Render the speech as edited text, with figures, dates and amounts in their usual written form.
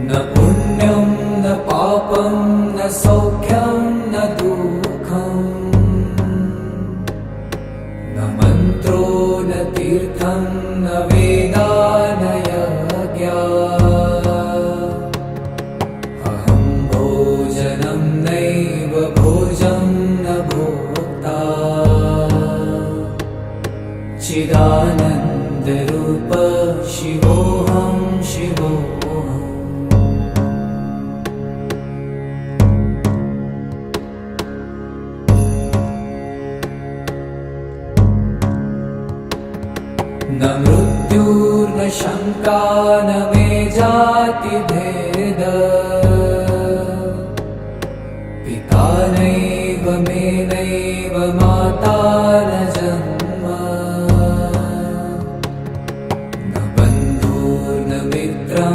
न पुण्यं न पापं न सौख्यं न दुःखं न मन्त्रो न तीर्थं न वेदा न यज्ञा अहं भोजनं नैव भोजं न भोक्ता चिदानन्दरूप शिवोऽहं शिवोऽहम् न मृत्युर्न शङ्का न मे जातिभेदः